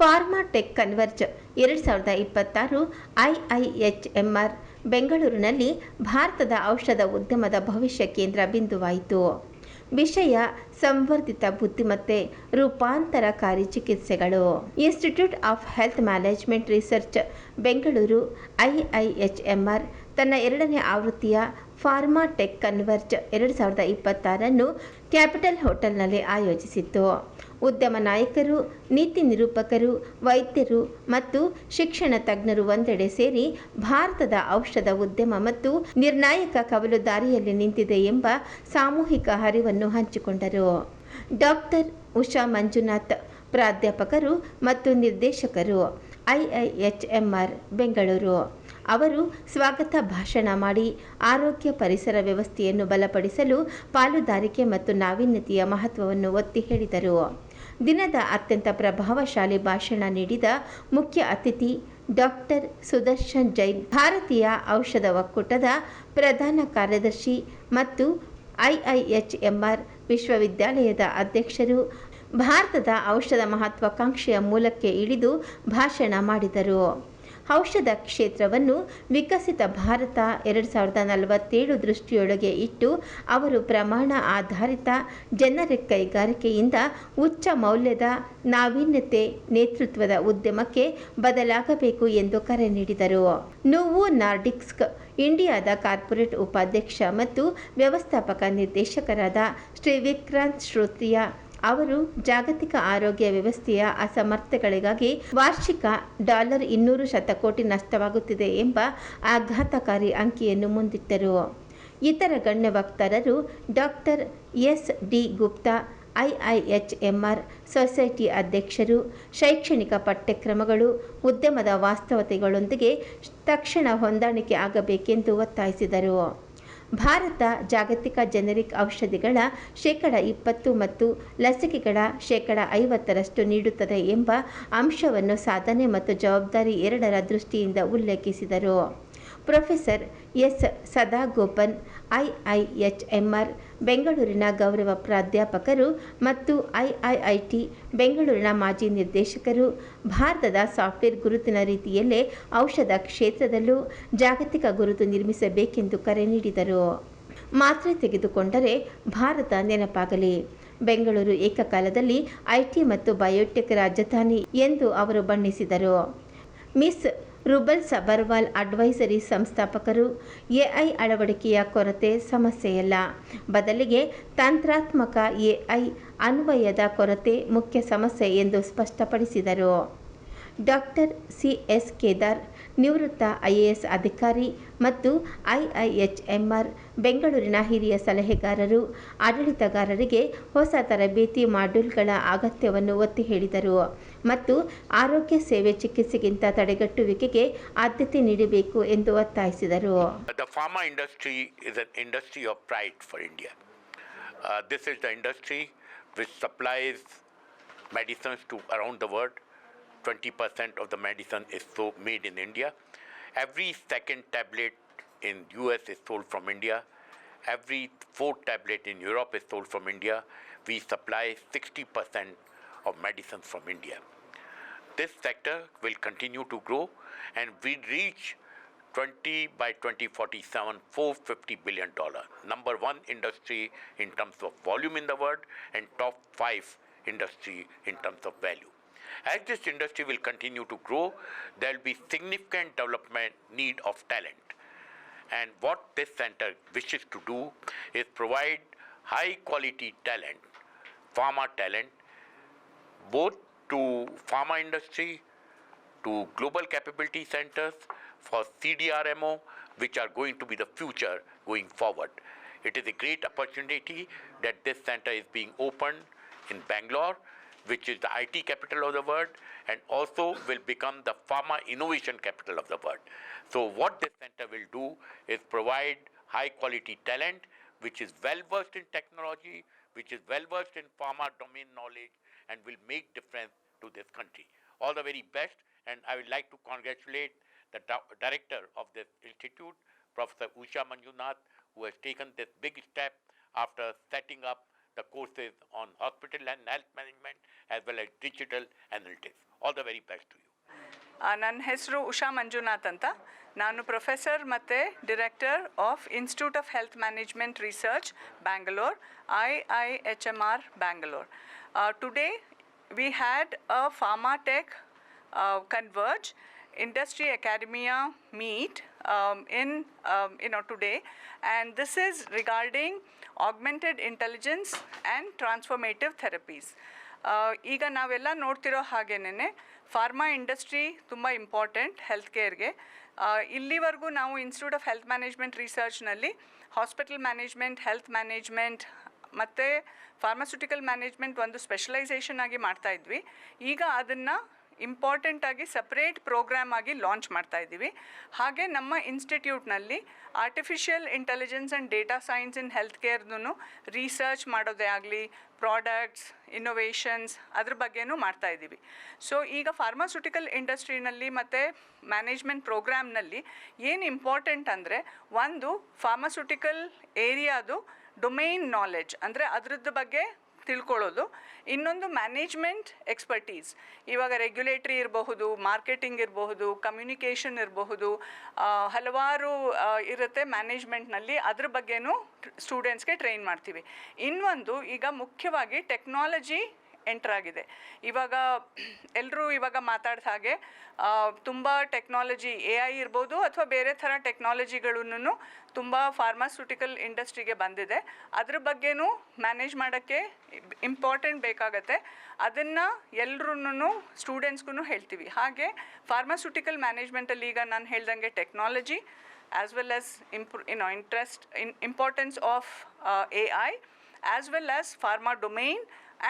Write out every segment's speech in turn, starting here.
Pharma tech converge 2026 ಐಐಎಚ್ಎಂಆರ್ ಬೆಂಗಳೂರಿನಲ್ಲಿ ಭಾರತದ ಔಷಧ ಉದ್ಯಮದ ಭವಿಷ್ಯ ಕೇಂದ್ರ ಬಿಂದುವಾಯಿತು. ವಿಷಯ ಸಂವರ್ಧಿತ ಬುದ್ಧಿಮತ್ತೆ, ರೂಪಾಂತರಕಾರಿ ಚಿಕಿತ್ಸೆಗಳು. Institute of health management research Bengaluru IIHMR ತನ್ನ 2ನೇ ಆವೃತ್ತಿಯ ಫಾರ್ಮಾ ಟೆಕ್ ಕನ್ವರ್ಜ್ 2026 ಕ್ಯಾಪಿಟಲ್ ಹೋಟೆಲ್ನಲ್ಲಿ ಆಯೋಜಿಸಿತ್ತು. ಉದ್ಯಮ ನಾಯಕರು, ನೀತಿ ನಿರೂಪಕರು, ವೈದ್ಯರು ಮತ್ತು ಶಿಕ್ಷಣ ತಜ್ಞರು ಒಂದೆಡೆ ಸೇರಿ ಭಾರತದ ಔಷಧ ಉದ್ಯಮ ಮತ್ತು ನಿರ್ಣಾಯಕ ಕವಲು ದಾರಿಯಲ್ಲಿ ನಿಂತಿದೆ ಎಂಬ ಸಾಮೂಹಿಕ ಅರಿವನ್ನು ಹಂಚಿಕೊಂಡರು. ಡಾಕ್ಟರ್ ಉಷಾ ಮಂಜುನಾಥ್, ಪ್ರಾಧ್ಯಾಪಕರು ಮತ್ತು ನಿರ್ದೇಶಕರು, ಐಐಎಚ್ಎಂಆರ್ ಬೆಂಗಳೂರು, ಅವರು ಸ್ವಾಗತ ಭಾಷಣ ಮಾಡಿ ಆರೋಗ್ಯ ಪರಿಸರ ವ್ಯವಸ್ಥೆಯನ್ನು ಬಲಪಡಿಸಲು ಪಾಲುದಾರಿಕೆ ಮತ್ತು ನಾವೀನ್ಯತೆಯ ಮಹತ್ವವನ್ನು ಒತ್ತಿ ಹೇಳಿದರು. ದಿನದ ಅತ್ಯಂತ ಪ್ರಭಾವಶಾಲಿ ಭಾಷಣ ನೀಡಿದ ಮುಖ್ಯ ಅತಿಥಿ ಡಾಕ್ಟರ್ ಸುದರ್ಶನ್ ಜೈನ್, ಭಾರತೀಯ ಔಷಧ ಒಕ್ಕೂಟದ ಪ್ರಧಾನ ಕಾರ್ಯದರ್ಶಿ ಮತ್ತು ಐಐಎಚ್ಎಂಆರ್ ವಿಶ್ವವಿದ್ಯಾಲಯದ ಅಧ್ಯಕ್ಷರು, ಭಾರತದ ಔಷಧ ಮಹತ್ವಾಕಾಂಕ್ಷೆಯ ಮೂಲಕ್ಕೆ ಇಳಿದು ಭಾಷಣ ಮಾಡಿದರು. ಔಷಧ ಕ್ಷೇತ್ರವನ್ನು ವಿಕಸಿತ ಭಾರತ 2047 ದೃಷ್ಟಿಯೊಳಗೆ ಇಟ್ಟು ಅವರು ಪ್ರಮಾಣ ಆಧಾರಿತ ಜನರಿಕ್ ಕೈಗಾರಿಕೆಯಿಂದ ಉಚ್ಚ ಮೌಲ್ಯದ ನಾವೀನ್ಯತೆ ನೇತೃತ್ವದ ಉದ್ಯಮಕ್ಕೆ ಬದಲಾಗಬೇಕು ಎಂದು ಕರೆ ನೀಡಿದರು. ನೋವೊ ನಾರ್ಡಿಸ್ಕ್ ಇಂಡಿಯಾದ ಕಾರ್ಪೊರೇಟ್ ಉಪಾಧ್ಯಕ್ಷ ಮತ್ತು ವ್ಯವಸ್ಥಾಪಕ ನಿರ್ದೇಶಕರಾದ ಶ್ರೀ ವಿಕ್ರಾಂತ್ ಶ್ರೋತ್ರಿಯಾ ಅವರು ಜಾಗತಿಕ ಆರೋಗ್ಯ ವ್ಯವಸ್ಥೆಯ ಅಸಮರ್ಥತೆಗಳಿಗಾಗಿ ವಾರ್ಷಿಕ $200 ಶತಕೋಟಿ ನಷ್ಟವಾಗುತ್ತಿದೆ ಎಂಬ ಆಘಾತಕಾರಿ ಅಂಕಿಯನ್ನು ಮುಂದಿಟ್ಟರು. ಇತರ ಗಣ್ಯ ವಕ್ತಾರರು doctor S D Gupta, IIHMR society ಅಧ್ಯಕ್ಷರು, ಶೈಕ್ಷಣಿಕ ಪಠ್ಯಕ್ರಮಗಳು ಉದ್ಯಮದ ವಾಸ್ತವತೆಗಳೊಂದಿಗೆ ತಕ್ಷಣ ಹೊಂದಾಣಿಕೆ ಆಗಬೇಕೆಂದು ಒತ್ತಾಯಿಸಿದರು. ಭಾರತ ಜಾಗತಿಕ ಜೆನೆರಿಕ್ ಔಷಧಿಗಳ 20% ಮತ್ತು ಲಸಿಕೆಗಳ 50% ನೀಡುತ್ತದೆ ಎಂಬ ಅಂಶವನ್ನು ಸಾಧನೆ ಮತ್ತು ಜವಾಬ್ದಾರಿ ಎರಡರ ದೃಷ್ಟಿಯಿಂದ ಉಲ್ಲೇಖಿಸಿದರು. ಪ್ರೊಫೆಸರ್ ಎಸ್ ಸದಾಗೋಪನ್, ಐಐಎಚ್ಎಂಆರ್ ಬೆಂಗಳೂರಿನ ಗೌರವ ಪ್ರಾಧ್ಯಾಪಕರು ಮತ್ತು ಐಐಐಟಿ ಬೆಂಗಳೂರಿನ ಮಾಜಿ ನಿರ್ದೇಶಕರು, ಭಾರತದ ಸಾಫ್ಟ್ವೇರ್ ಗುರುತಿನ ರೀತಿಯಲ್ಲೇ ಔಷಧ ಕ್ಷೇತ್ರದಲ್ಲೂ ಜಾಗತಿಕ ಗುರುತು ನಿರ್ಮಿಸಬೇಕೆಂದು ಕರೆ ನೀಡಿದರು. ಮಾತ್ರೆ ತೆಗೆದುಕೊಂಡರೆ ಭಾರತ ನೆನಪಾಗಲಿ. ಬೆಂಗಳೂರು ಏಕಕಾಲದಲ್ಲಿ ಐಟಿ ಮತ್ತು ಬಯೋಟೆಕ್ ರಾಜಧಾನಿ ಎಂದು ಅವರು ಬಣ್ಣಿಸಿದರು. ಮಿಸ್ ರುಬಲ್ ಸಬರ್ವಾಲ್ ಅಡ್ವೈಸರಿ ಸಂಸ್ಥಾಪಕರು, ಎಐ ಅಳವಡಿಕೆಯ ಕೊರತೆ ಸಮಸ್ಯೆಯಲ್ಲ, ಬದಲಿಗೆ ತಂತ್ರಾತ್ಮಕ ಎಐ ಅನ್ವಯದ ಕೊರತೆ ಮುಖ್ಯ ಸಮಸ್ಯೆ ಎಂದು ಸ್ಪಷ್ಟಪಡಿಸಿದರು. ಡಾಕ್ಟರ್ ಸಿ ಎಸ್ ಕೇದಾರ್, ನಿವೃತ್ತ ಐಎಎಸ್ ಅಧಿಕಾರಿ ಮತ್ತು ಐಐಎಚ್ಎಂಆರ್ ಬೆಂಗಳೂರಿನ ಹಿರಿಯ ಸಲಹೆಗಾರರು, ಆಡಳಿತಗಾರರಿಗೆ ಹೊಸ ತರಬೇತಿ ಮಾಡ್ಯೂಲ್ಗಳ ಅಗತ್ಯವನ್ನು ಒತ್ತಿ ಹೇಳಿದರು ಮತ್ತು ಆರೋಗ್ಯ ಸೇವೆ ಚಿಕಿತ್ಸೆಗಿಂತ ತಡೆಗಟ್ಟುವಿಕೆಗೆ ಆದ್ಯತೆ ನೀಡಬೇಕು ಎಂದು ಒತ್ತಾಯಿಸಿದರು. The pharma industry is an industry of pride for India. This is the industry which supplies medicines to around the world. 20% of the medicine is made in India. Every second tablet in US is sold from India. Every fourth tablet in Europe is sold from India. We supply 60% of medicines from India. This sector will continue to grow and we reach by 2047, $450 billion. Number one industry in terms of volume in the world and top 5 industry in terms of value. As this industry will continue to grow, there will be significant development need of talent. And what this center wishes to do is provide high quality talent, pharma talent, both to pharma industry, to global capability centers for CDRMO, which are going to be the future going forward. It is a great opportunity that this center is being opened in Bangalore, which is the IT capital of the world and also will become the pharma innovation capital of the world. So what this center will do is provide high quality talent which is well versed in technology, which is well versed in pharma domain knowledge and will make difference to this country. All the very best, and I would like to congratulate the director of this institute, Professor Usha Manjunath, who has taken this big step after setting up the courses on hospital and health management as well as digital analytics. All the very best to you. ನನ್ನ ಹೆಸರು ಉಷಾ ಮಂಜುನಾಥ್ ಅಂತ. ನಾನು professor ಮತ್ತು director of institute of health management research Bangalore, IIHMR Bangalore. Today we had a Pharma Tech Converge Industry Academia meet today, and this is regarding augmented intelligence and transformative therapies. ಈಗ ನಾವೆಲ್ಲ ನೋಡ್ತಿರೋ ಹಾಗೇನೆ pharma industry ತುಂಬ important health ಕೇರ್ಗೆ. ಇಲ್ಲಿವರೆಗೂ ನಾವು institute of health management ರಿಸರ್ಚ್ನಲ್ಲಿ hospital management, health management ಮತ್ತು ಫಾರ್ಮಾಸ್ಯೂಟಿಕಲ್ ಮ್ಯಾನೇಜ್ಮೆಂಟ್ ಒಂದು ಸ್ಪೆಷಲೈಸೇಷನ್ ಆಗಿ ಮಾಡ್ತಾಯಿದ್ವಿ. ಈಗ ಅದನ್ನು ಇಂಪಾರ್ಟೆಂಟಾಗಿ ಸಪ್ರೇಟ್ ಪ್ರೋಗ್ರಾಮ್ ಆಗಿ ಲಾಂಚ್ ಮಾಡ್ತಾಯಿದ್ದೀವಿ. ಹಾಗೆ ನಮ್ಮ ಇನ್ಸ್ಟಿಟ್ಯೂಟ್ನಲ್ಲಿ artificial intelligence and data science in health ಕೇರ್ದು ರಿಸರ್ಚ್ ಮಾಡೋದೇ ಆಗಲಿ, ಪ್ರಾಡಕ್ಟ್ಸ್, ಇನ್ನೋವೇಷನ್ಸ್ ಅದ್ರ ಬಗ್ಗೆನೂ ಮಾಡ್ತಾಯಿದ್ದೀವಿ. ಸೊ ಈಗ ಫಾರ್ಮಾಸ್ಯೂಟಿಕಲ್ ಇಂಡಸ್ಟ್ರಿನಲ್ಲಿ ಮತ್ತು ಮ್ಯಾನೇಜ್ಮೆಂಟ್ ಪ್ರೋಗ್ರಾಮ್ನಲ್ಲಿ ಏನು ಇಂಪಾರ್ಟೆಂಟ್ ಅಂದರೆ, ಒಂದು ಫಾರ್ಮಾಸ್ಯೂಟಿಕಲ್ ಏರಿಯಾದು ಡೊಮೈನ್ ನಾಲೆಡ್ಜ್ ಅಂದರೆ ಅದರದ್ದು ಬಗ್ಗೆ ತಿಳ್ಕೊಳ್ಳೋದು, ಇನ್ನೊಂದು ಮ್ಯಾನೇಜ್ಮೆಂಟ್ ಎಕ್ಸ್ಪರ್ಟೀಸ್. ಇವಾಗ ರೆಗ್ಯುಲೇಟ್ರಿ ಇರಬಹುದು, ಮಾರ್ಕೆಟಿಂಗ್ ಇರಬಹುದು, ಕಮ್ಯುನಿಕೇಷನ್ ಇರಬಹುದು, ಹಲವಾರು ಇರುತ್ತೆ ಮ್ಯಾನೇಜ್ಮೆಂಟ್ನಲ್ಲಿ. ಅದ್ರ ಬಗ್ಗೆನೂ ಸ್ಟೂಡೆಂಟ್ಸ್ಗೆ ಟ್ರೈನ್ ಮಾಡ್ತೀವಿ. ಇನ್ನೊಂದು ಈಗ ಮುಖ್ಯವಾಗಿ ಟೆಕ್ನಾಲಜಿ ಎಂಟ್ರಾಗಿದೆ. ಇವಾಗ ಎಲ್ಲರೂ ಇವಾಗ ಮಾತಾಡಿದ ಹಾಗೆ ತುಂಬ ಟೆಕ್ನಾಲಜಿ AI ಇರ್ಬೋದು ಅಥವಾ ಬೇರೆ ಥರ ಟೆಕ್ನಾಲಜಿಗಳನ್ನು ತುಂಬ ಫಾರ್ಮಾಸ್ಯೂಟಿಕಲ್ ಇಂಡಸ್ಟ್ರಿಗೆ ಬಂದಿದೆ. ಅದ್ರ ಬಗ್ಗೆನೂ ಮ್ಯಾನೇಜ್ ಮಾಡೋಕ್ಕೆ ಇಂಪಾರ್ಟೆಂಟ್ ಬೇಕಾಗತ್ತೆ. ಅದನ್ನು ಎಲ್ಲರೂ ಸ್ಟೂಡೆಂಟ್ಸ್ಗೂ ಹೇಳ್ತೀವಿ. ಹಾಗೆ ಫಾರ್ಮಾಸ್ಯೂಟಿಕಲ್ ಮ್ಯಾನೇಜ್ಮೆಂಟಲ್ಲಿ ಈಗ ನಾನು ಹೇಳ್ದಂಗೆ technology as well as importance of AI as well as pharma domain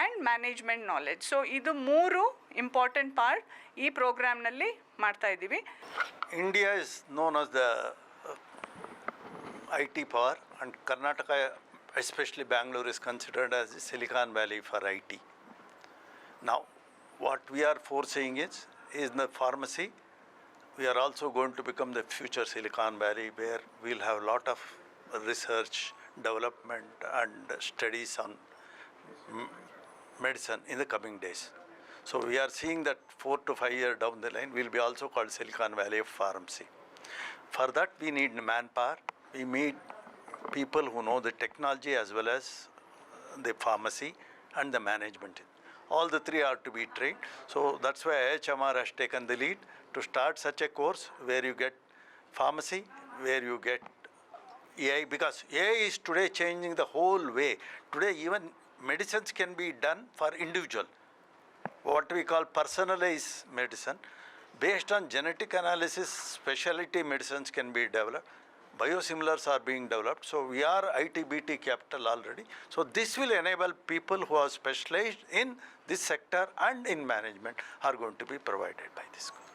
and management knowledge. So ಇದು ಮೂರು ಇಂಪಾರ್ಟೆಂಟ್ ಪಾರ್ಟ್ ಈ ಪ್ರೋಗ್ರಾಮ್ನಲ್ಲಿ ಮಾಡ್ತಾ ಇದ್ದೀವಿ. India is known as the IT power, and Karnataka, especially Bangalore, is considered as the Silicon Valley for IT. Now, what we are foreseeing is in the pharmacy, we are also going to become the future Silicon Valley, where we'll have a lot of research, development and studies on medicine in the coming days. So we are seeing that 4 to 5 years down the line, we'll be also called Silicon Valley of pharmacy. For that, we need manpower. We need people who know the technology as well as the pharmacy and the management. All the three are to be trained. So that's why IHMR has taken the lead to start such a course where you get pharmacy, where you get AI, because AI is today changing the whole way. Today even medicines can be done for individual, what we call personalized medicine. Based on genetic analysis, specialty medicines can be developed. Biosimilars are being developed. So we are ITBT capital already. So this will enable people who are specialized in this sector and in management are going to be provided by this school.